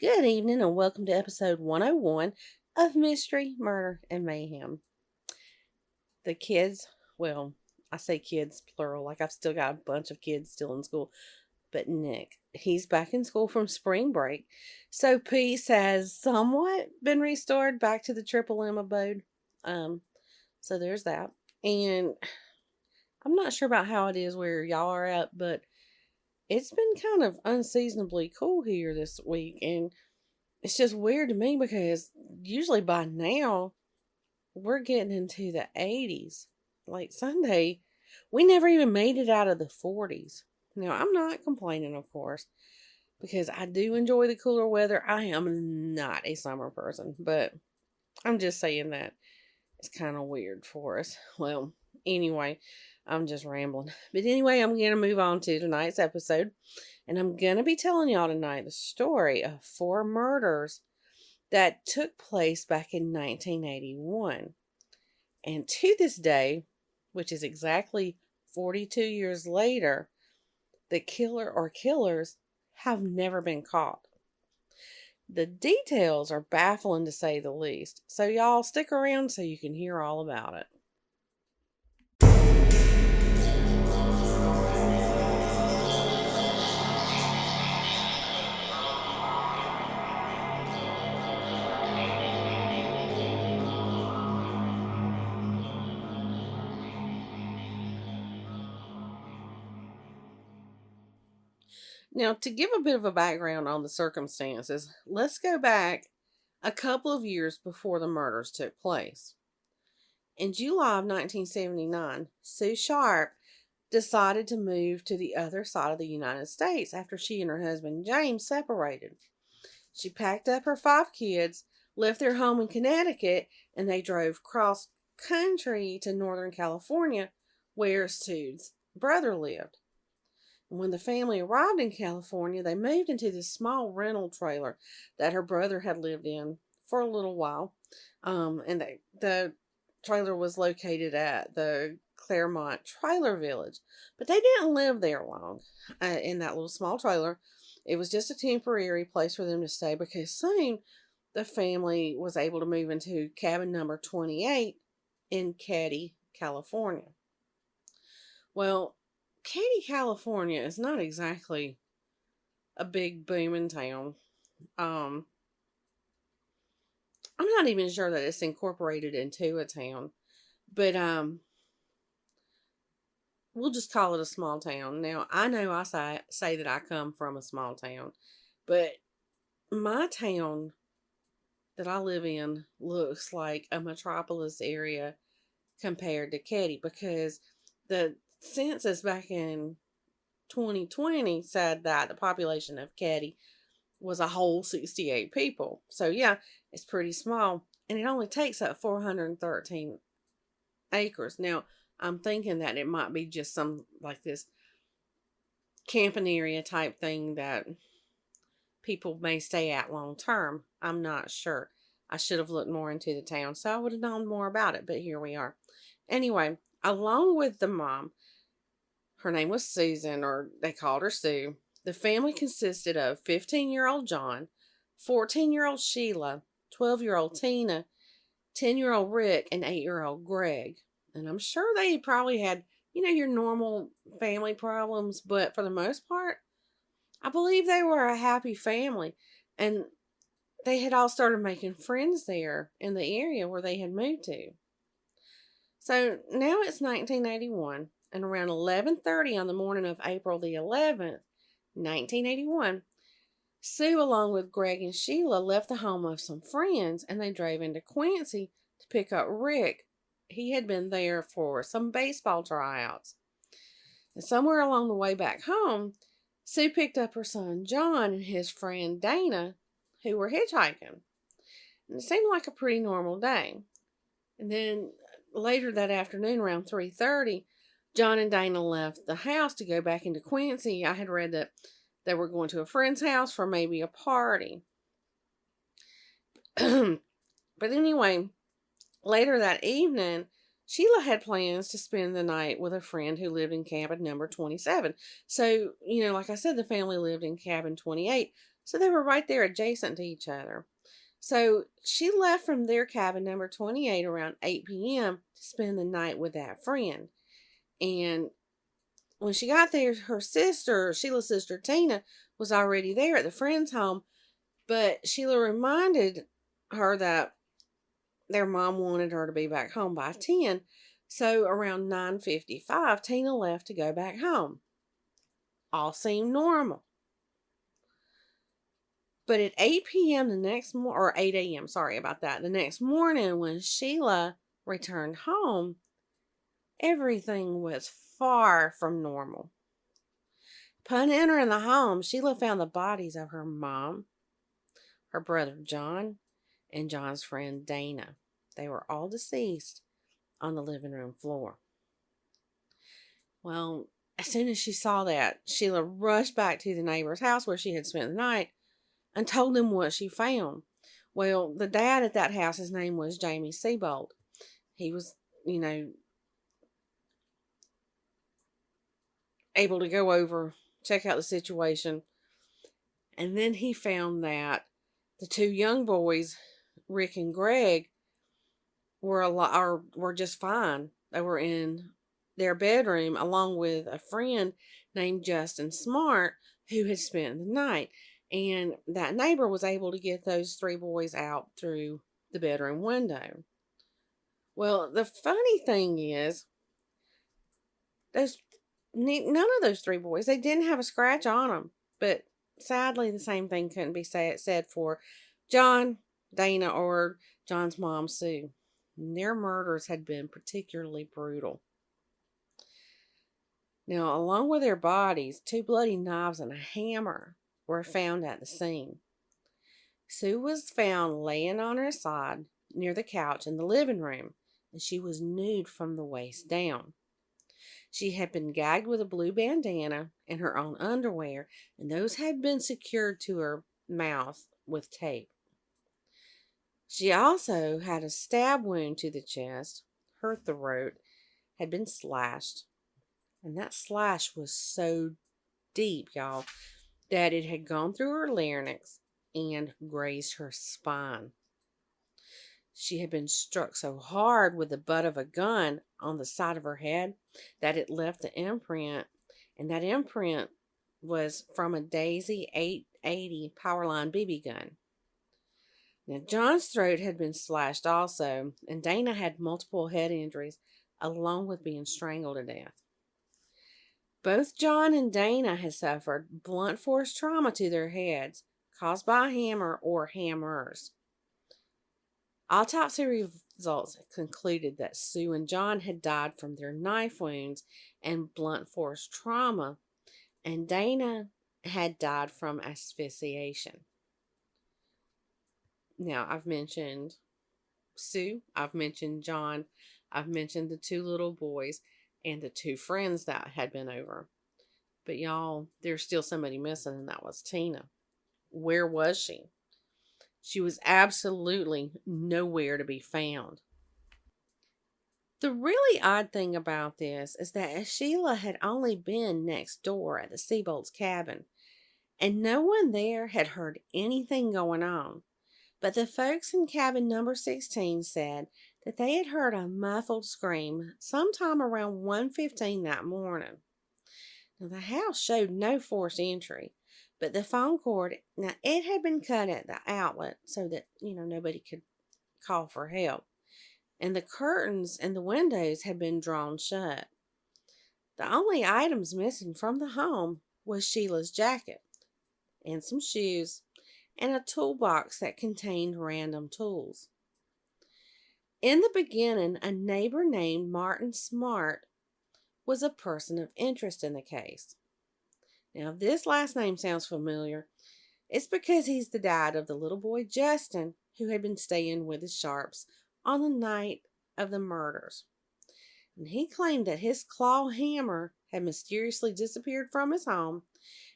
Good evening and welcome to episode 101 of Mystery, Murder, and Mayhem. The kids, well, I say kids plural, like I've still got a bunch of kids still in school, but Nick, he's back in school from spring break. So peace has somewhat been restored back to the Triple M abode. Um, so there's that. And I'm not sure about how it is where y'all are at, but it's been kind of unseasonably cool here this week, and it's just weird to me because usually by now we're getting into the 80s. Like Sunday, we never even made it out of the 40s. Now, I'm not complaining, of course, because I do enjoy the cooler weather. I am not a summer person, but I'm just saying that it's kind of weird for us. Well, anyway, I'm just rambling. But anyway, I'm going to move on to tonight's episode. And I'm going to be telling y'all tonight the story of 4 murders that took place back in 1981. And to this day, which is exactly 42 years later, the killer or killers have never been caught. The details are baffling to say the least. So y'all stick around so you can hear all about it. Now, to give a bit of a background on the circumstances, let's go back a couple of years before the murders took place. In July of 1979, Sue Sharp decided to move to the other side of the United States after she and her husband James separated. She packed up her 5 kids, left their home in Connecticut, and they drove cross country to Northern California, where Sue's brother lived. When the family arrived in California, they moved into this small rental trailer that her brother had lived in for a little while. And the trailer was located at the Claremont Trailer Village. But they didn't live there long in that little small trailer. It was just a temporary place for them to stay because soon the family was able to move into cabin number 28 in Keddie, California. Well, Keddie, California is not exactly a big booming town. I'm not even sure that it's incorporated into a town, but we'll just call it a small town. Now, I know I say that I come from a small town, but my town that I live in looks like a metropolis area compared to Keddie because the census back in 2020 said that the population of Keddie was a whole 68 people. So yeah, it's pretty small, and it only takes up 413 acres. Now, I'm thinking that it might be just some like this camping area type thing that people may stay at long term. I'm not sure. I should have looked more into the town so I would have known more about it, but here we are. Anyway, along with the mom, her name was Susan, or they called her Sue. The family consisted of 15-year-old John, 14-year-old Sheila, 12-year-old Tina, 10-year-old Rick, and 8-year-old Greg. And I'm sure they probably had, your normal family problems, but for the most part, I believe they were a happy family. And they had all started making friends there in the area where they had moved to. So now it's 1981. And around 11:30 on the morning of April the 11th, 1981, Sue, along with Greg and Sheila, left the home of some friends and they drove into Quincy to pick up Rick. He had been there for some baseball tryouts. And somewhere along the way back home, Sue picked up her son John and his friend Dana, who were hitchhiking. And it seemed like a pretty normal day. And then later that afternoon, around 3:30, John and Dana left the house to go back into Quincy. I had read that they were going to a friend's house for maybe a party. But anyway, later that evening, Sheila had plans to spend the night with a friend who lived in cabin number 27. So, like I said, the family lived in cabin 28. So they were right there adjacent to each other. So she left from their cabin number 28 around 8 p.m. to spend the night with that friend. And when she got there, her sister, Sheila's sister Tina, was already there at the friend's home. But Sheila reminded her that their mom wanted her to be back home by 10. So around 9:55, Tina left to go back home. All seemed normal. But at 8 p.m. the next morning, or 8 a.m., sorry about that, the next morning when Sheila returned home, everything was far from normal. Upon entering the home, Sheila found the bodies of her mom, her brother John, and John's friend Dana. They were all deceased on the living room floor. Well, as soon as she saw that, Sheila rushed back to the neighbor's house where she had spent the night and told them what she found. Well, the dad at that house, his name was Jamie Seabold. He was, able to go over, check out the situation. And then he found that the two young boys, Rick and Greg, were just fine. They were in their bedroom along with a friend named Justin Smart who had spent the night. And that neighbor was able to get those three boys out through the bedroom window. Well, the funny thing is, none of those three boys, they didn't have a scratch on them. But sadly, the same thing couldn't be said for John, Dana, or John's mom, Sue. Their murders had been particularly brutal. Now, along with their bodies, 2 bloody knives and a hammer were found at the scene. Sue was found laying on her side near the couch in the living room, and she was nude from the waist down. She had been gagged with a blue bandana and her own underwear, and those had been secured to her mouth with tape. She also had a stab wound to the chest. Her throat had been slashed, and that slash was so deep, y'all, that it had gone through her larynx and grazed her spine. She had been struck so hard with the butt of a gun on the side of her head that it left the imprint, and that imprint was from a Daisy 880 Powerline BB gun. Now, John's throat had been slashed also, and Dana had multiple head injuries along with being strangled to death. Both John and Dana had suffered blunt force trauma to their heads caused by a hammer or hammers. Autopsy results concluded that Sue and John had died from their knife wounds and blunt force trauma, and Dana had died from asphyxiation. Now, I've mentioned Sue, I've mentioned John, I've mentioned the 2 little boys, and the 2 friends that had been over. But y'all, there's still somebody missing, and that was Tina. Where was she? She was absolutely nowhere to be found. The really odd thing about this is that Sheila had only been next door at the Seabold's cabin, and no one there had heard anything going on. But the folks in cabin number 16 said that they had heard a muffled scream sometime around 1:15 that morning. Now, the house showed no forced entry, but the phone cord, now it had been cut at the outlet so that, nobody could call for help. And the curtains and the windows had been drawn shut. The only items missing from the home was Sheila's jacket and some shoes and a toolbox that contained random tools. In the beginning, a neighbor named Martin Smart was a person of interest in the case. Now, if this last name sounds familiar, it's because he's the dad of the little boy Justin, who had been staying with the Sharps on the night of the murders. And he claimed that his claw hammer had mysteriously disappeared from his home,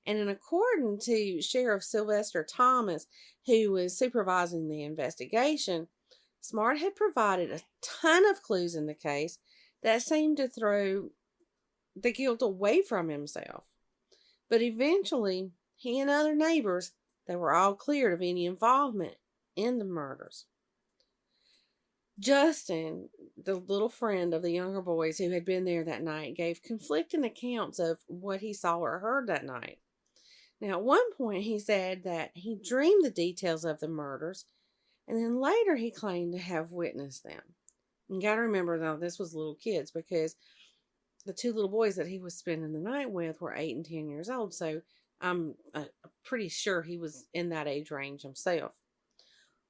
and in accordance to Sheriff Sylvester Thomas, who was supervising the investigation, Smart had provided a ton of clues in the case that seemed to throw the guilt away from himself. But eventually, he and other neighbors They were all cleared of any involvement in the murders. Justin, the little friend of the younger boys who had been there that night, gave conflicting accounts of what he saw or heard that night. Now, at one point, he said that he dreamed the details of the murders, and then later he claimed to have witnessed them. You got to remember, though, this was little kids because the two little boys that he was spending the night with were 8 and 10 years old, so I'm pretty sure he was in that age range himself.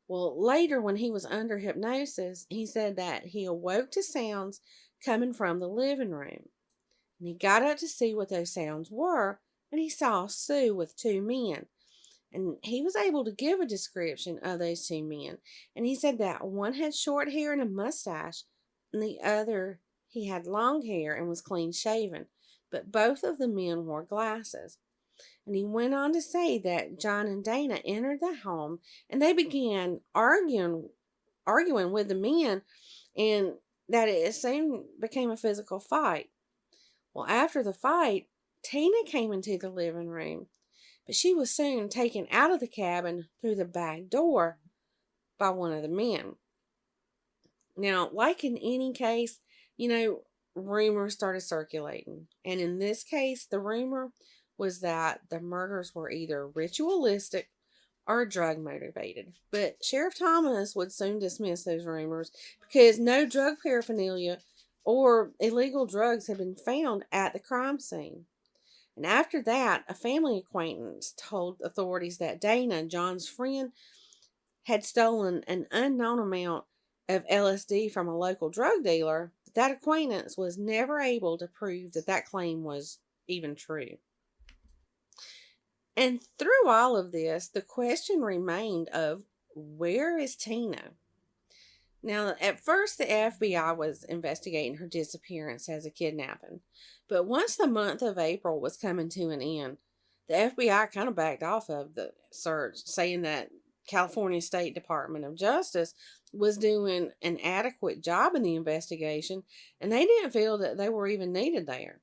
Well, later when he was under hypnosis, he said that he awoke to sounds coming from the living room. And he got up to see what those sounds were, and he saw Sue with 2 men. And he was able to give a description of those 2 men. And he said that one had short hair and a mustache, and the other, he had long hair and was clean shaven. But both of the men wore glasses. And he went on to say that John and Dana entered the home and they began arguing with the men, and that it soon became a physical fight. Well, after the fight, Tina came into the living room, but she was soon taken out of the cabin through the back door by one of the men. Now, like in any case, rumors started circulating. And in this case, the rumor was that the murders were either ritualistic or drug motivated. But Sheriff Thomas would soon dismiss those rumors because no drug paraphernalia or illegal drugs had been found at the crime scene. And after that, a family acquaintance told authorities that Dana, John's friend, had stolen an unknown amount of LSD from a local drug dealer. That acquaintance was never able to prove that claim was even true. And through all of this, the question remained of, where is Tina? Now, at first, the FBI was investigating her disappearance as a kidnapping. But once the month of April was coming to an end, the FBI kind of backed off of the search, saying that California State Department of Justice was doing an adequate job in the investigation, and they didn't feel that they were even needed there.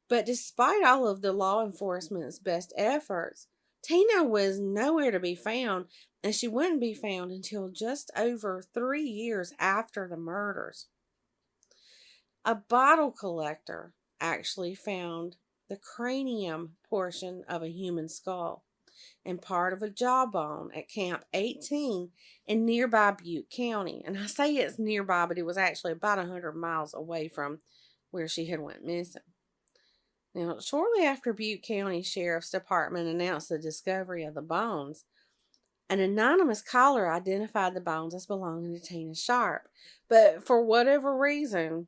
But despite all of the law enforcement's best efforts, Tina was nowhere to be found, and she wouldn't be found until just over 3 years after the murders. A bottle collector actually found the cranium portion of a human skull and part of a jawbone at Camp 18 in nearby Butte County. And I say it's nearby, but it was actually about 100 miles away from where she had went missing. Now, shortly after Butte County Sheriff's Department announced the discovery of the bones, an anonymous caller identified the bones as belonging to Tina Sharp. But for whatever reason,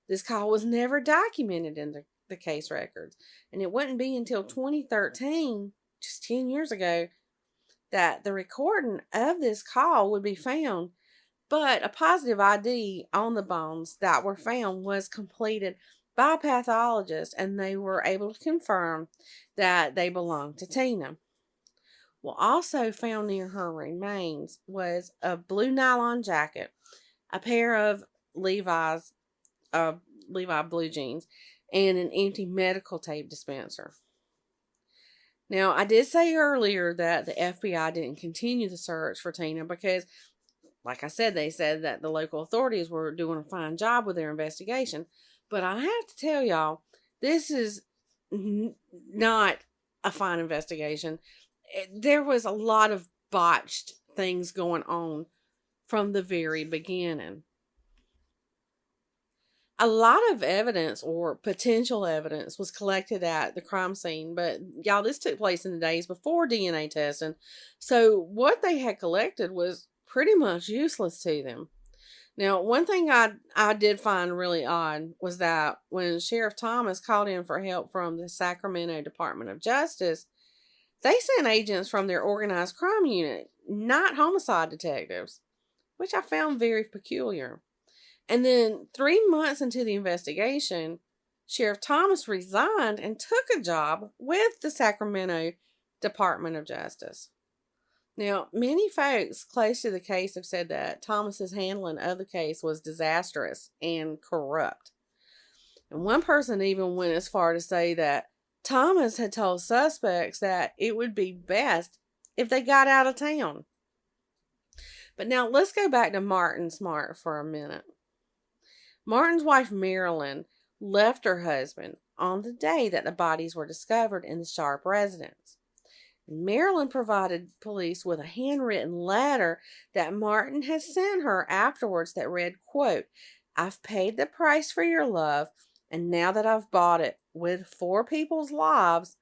this call was never documented in the case records. And it wouldn't be until 2013, just 10 years ago, that the recording of this call would be found. But a positive ID on the bones that were found was completed by a pathologist, and they were able to confirm that they belonged to Tina. Well, also found near her remains was a blue nylon jacket, a pair of Levi blue jeans, and an empty medical tape dispenser. Now, I did say earlier that the FBI didn't continue the search for Tina because, like I said, they said that the local authorities were doing a fine job with their investigation. But I have to tell y'all, this is not a fine investigation. There was a lot of botched things going on from the very beginning. A lot of evidence or potential evidence was collected at the crime scene, but y'all, this took place in the days before DNA testing. So what they had collected was pretty much useless to them. Now, one thing I did find really odd was that when Sheriff Thomas called in for help from the Sacramento Department of Justice, they sent agents from their organized crime unit, not homicide detectives, which I found very peculiar. And then 3 months into the investigation, Sheriff Thomas resigned and took a job with the Sacramento Department of Justice. Now, many folks close to the case have said that Thomas's handling of the case was disastrous and corrupt. And one person even went as far to say that Thomas had told suspects that it would be best if they got out of town. But now let's go back to Martin Smart for a minute. Martin's wife, Marilyn, left her husband on the day that the bodies were discovered in the Sharp residence. Marilyn provided police with a handwritten letter that Martin had sent her afterwards that read, quote, "I've paid the price for your love, and now that I've bought it with 4 people's lives,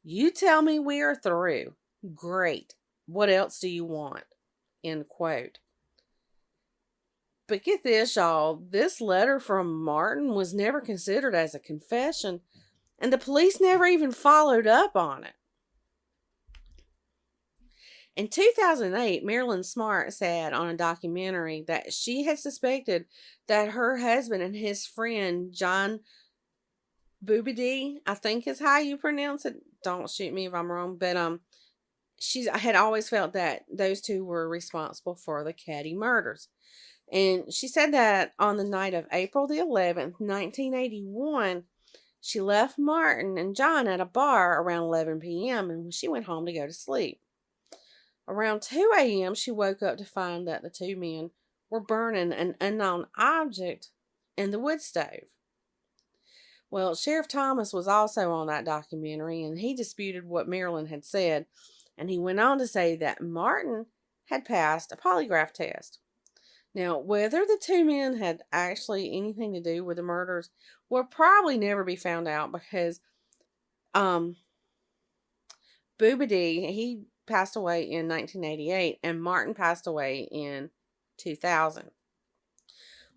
you tell me we are through. Great. What else do you want?" End quote. But get this, y'all. This letter from Martin was never considered as a confession, and the police never even followed up on it. In 2008, Marilyn Smart said on a documentary that she had suspected that her husband and his friend, John Boobadee, I think is how you pronounce it. Don't shoot me if I'm wrong. But she had always felt that those two were responsible for the Keddie murders. And she said that on the night of April the 11th, 1981, she left Martin and John at a bar around 11 p.m. and she went home to go to sleep. Around 2 a.m., she woke up to find that the two men were burning an unknown object in the wood stove. Well, Sheriff Thomas was also on that documentary, and he disputed what Marilyn had said, and he went on to say that Martin had passed a polygraph test. Now, whether the two men had actually anything to do with the murders will probably never be found out because Boobadee, he passed away in 1988 and Martin passed away in 2000.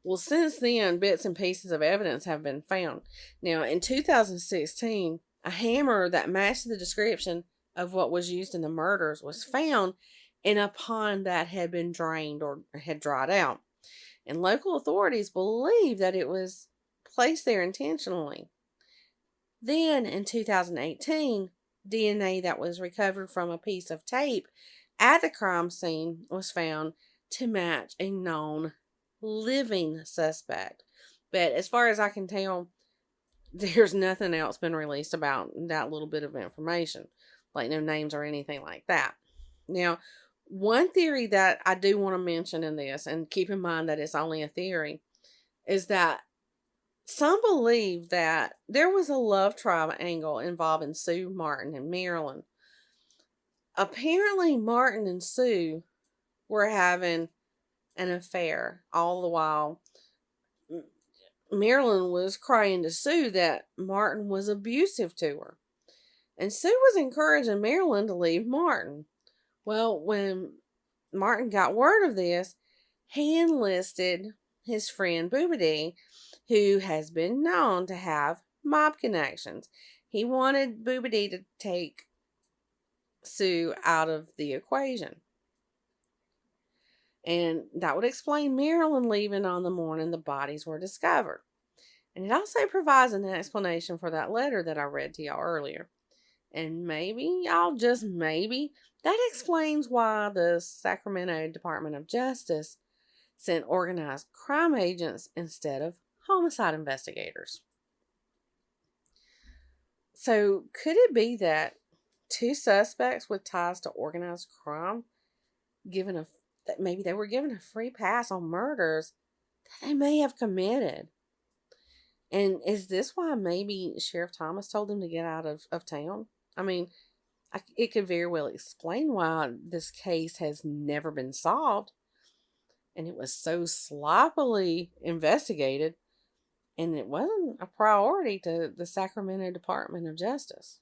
Well, since then, bits and pieces of evidence have been found. Now, in 2016, a hammer that matched the description of what was used in the murders was found in a pond that had been drained or had dried out. And local authorities believe that it was placed there intentionally. Then, in 2018, DNA that was recovered from a piece of tape at the crime scene was found to match a known living suspect. But as far as I can tell, there's nothing else been released about that little bit of information, like no names or anything like that. Now, one theory that I do want to mention in this, and keep in mind that it's only a theory, is that some believe that there was a love triangle involving Sue, Martin, and Marilyn. Apparently, Martin and Sue were having an affair all the while. Marilyn was crying to Sue that Martin was abusive to her. And Sue was encouraging Marilyn to leave Martin. Well, when Martin got word of this, he enlisted his friend Boobadee, who has been known to have mob connections. He wanted Boobadee to take Sue out of the equation. And that would explain Marilyn leaving on the morning the bodies were discovered. And it also provides an explanation for that letter that I read to y'all earlier. And maybe, y'all, just maybe, that explains why the Sacramento Department of Justice sent organized crime agents instead of homicide investigators. So, could it be that two suspects with ties to organized crime, that maybe they were given a free pass on murders that they may have committed? And is this why maybe Sheriff Thomas told them to get out of town? I mean, it could very well explain why this case has never been solved. And it was so sloppily investigated. And it wasn't a priority to the Sacramento Department of Justice.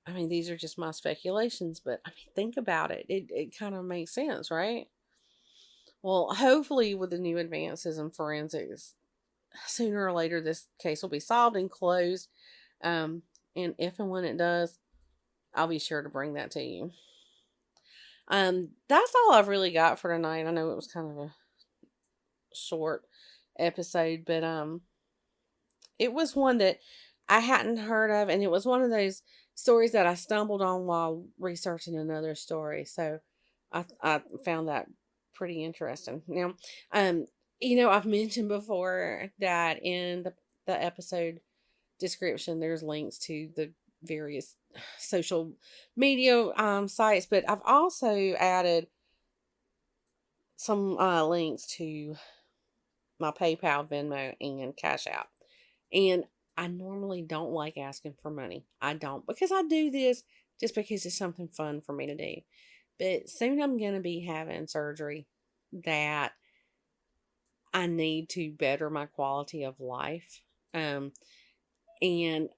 I mean, these are just my speculations, but I mean, think about it. It kind of makes sense, right? Well, hopefully with the new advances in forensics, sooner or later this case will be solved and closed. And if and when it does, I'll be sure to bring that to you. That's all I've really got for tonight. I know it was kind of a short episode, but it was one that I hadn't heard of, and it was one of those stories that I stumbled on while researching another story. So I found that pretty interesting. Now, I've mentioned before that in the episode description, there's links to the various social media sites, but I've also added some links to my PayPal, Venmo, and Cash App. And I normally don't like asking for money. I don't, because I do this just because it's something fun for me to do. But soon I'm going to be having surgery that I need to better my quality of life. Um, and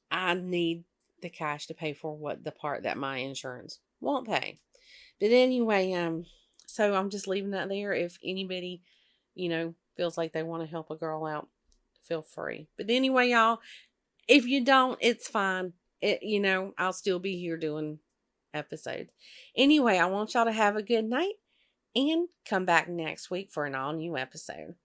I need the cash to pay for what the part that my insurance won't pay. But anyway, so I'm just leaving that there. If anybody, feels like they want to help a girl out, feel free. But anyway, y'all, if you don't, it's fine. I'll still be here doing episodes. Anyway, I want y'all to have a good night and come back next week for an all new episode.